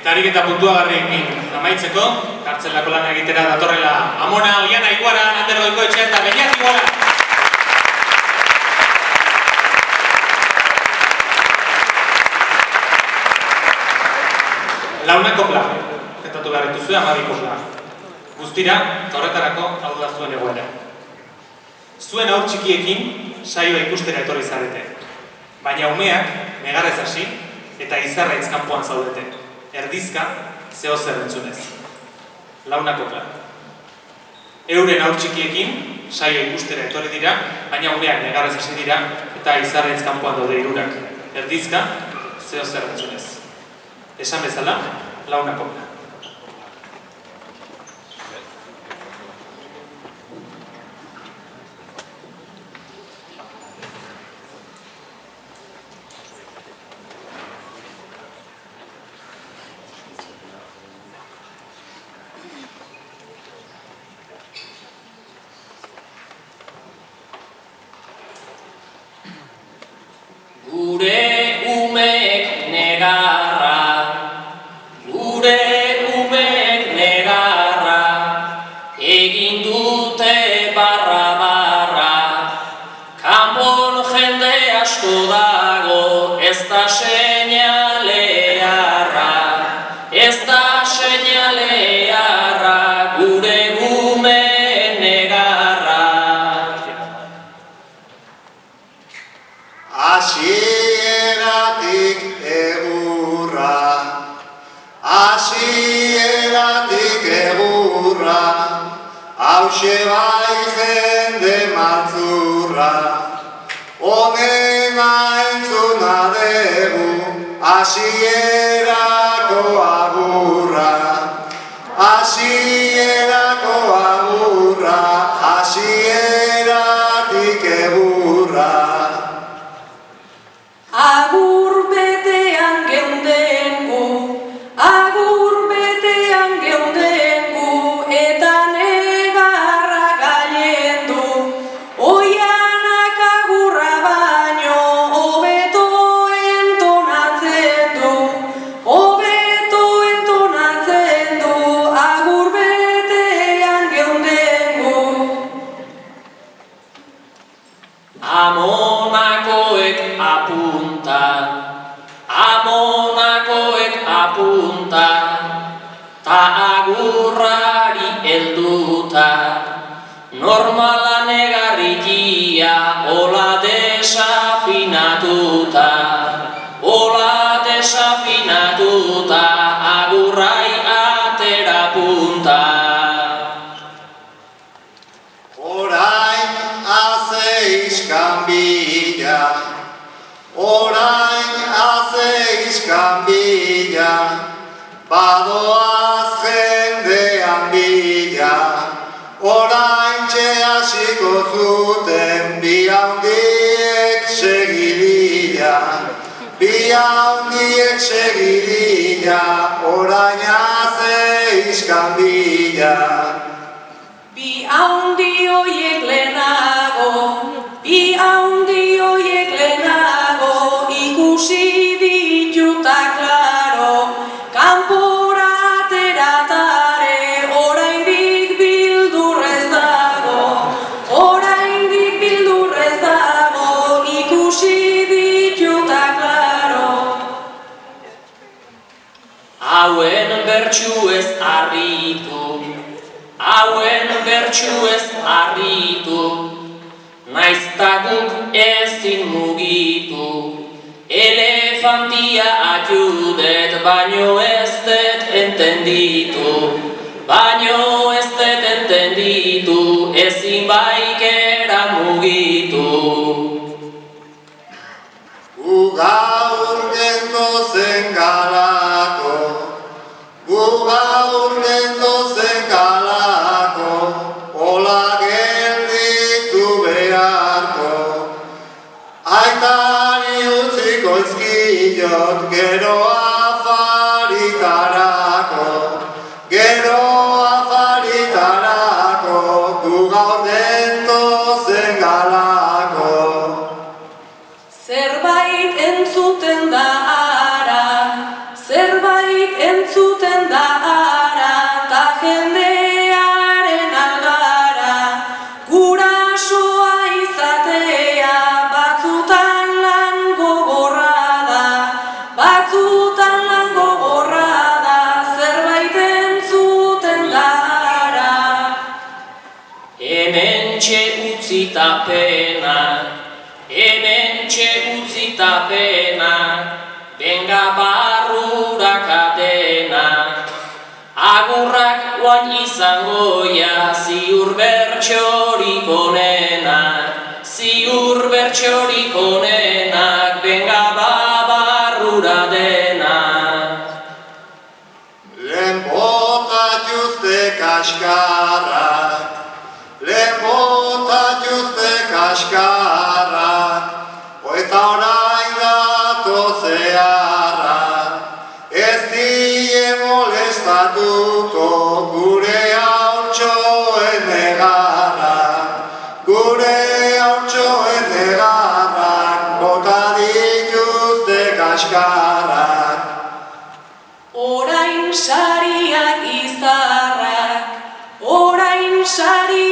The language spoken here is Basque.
Eta harik eta puntuagarriekin amaitzeko, kartzelako lan egitera datorrela Amona, Oiana, Iguara, Ander Goikoetxea eta Beñat Iguara. Launa kopla, kantatu behar dituzue, Amadi kopla. Guztira, eta horretarako hau da zuen egoera. Zuen haur txikiekin saioa ikustera etorri zarete. Baina umeak negarrez hasi eta izarraitz kanpoan zaudete. Erdizka, zeo zer entzunez. Launa kopla. Euren haur txikiekin saioa ikustera etorri dira, baina umeak negarrez hasi dira eta izarraitz kanpoan daude hirurak. Erdizka, zeo zer entzunez. Esan bezala, launa kopla. Gure umek negarra, egin dute barra, kanpon jende asko dago, ez da seinalearra, gure umek negarra. Hasieratik egurra, hauxe bai jende maltzurra, honena entzuna dugu, hasierako agurra, hasieratik egurra. Agur betean geunden gu, eta negarra gailendu, oianak agurra baino hobeto entonatzen du, agur betean geunden gu. Amonakoek apunta, ta agurrari helduta, normala negarrikia, hola desafinatuta, agurrai atera punta. Orain haze iskan bila, badoaz jendean bila, orain hasiko zuten bi handiek segidila, orain haze iskan bila. Bi haundi hoiek lehenago, ikusi dituta klaro, kanpora ateratare, oraindik bildurrez dago, ikusi dituta klaro. Hauen bertsuez harritu, naizta guk ezin mugitu, elefantia ajudet, baino ez dut entenditu, ezin baikera mugitu. Gaur gentozen galako, hola gelditu beharko, aitari utziko izkilot, gero afaritarako, gu gaur gentozen galako. Zerbait entzuten da ara, zerbait entzuten utzita pena, hementxe utzita pena, benga barrura kadena. Agurrak guain izangoia, ziur bertxorik onenak, ziur bertxorik onenak, benga barrura denak. Lehen bota juzte kaskarrak, lehen bota juzte kaskarrak, eta orain datozearrak, ez die molestatuko gure haurtxoen negarrak, gure haurtxoen negarrak, bota dituzte kaskarrak. Orain sariak izarrak, orain sariak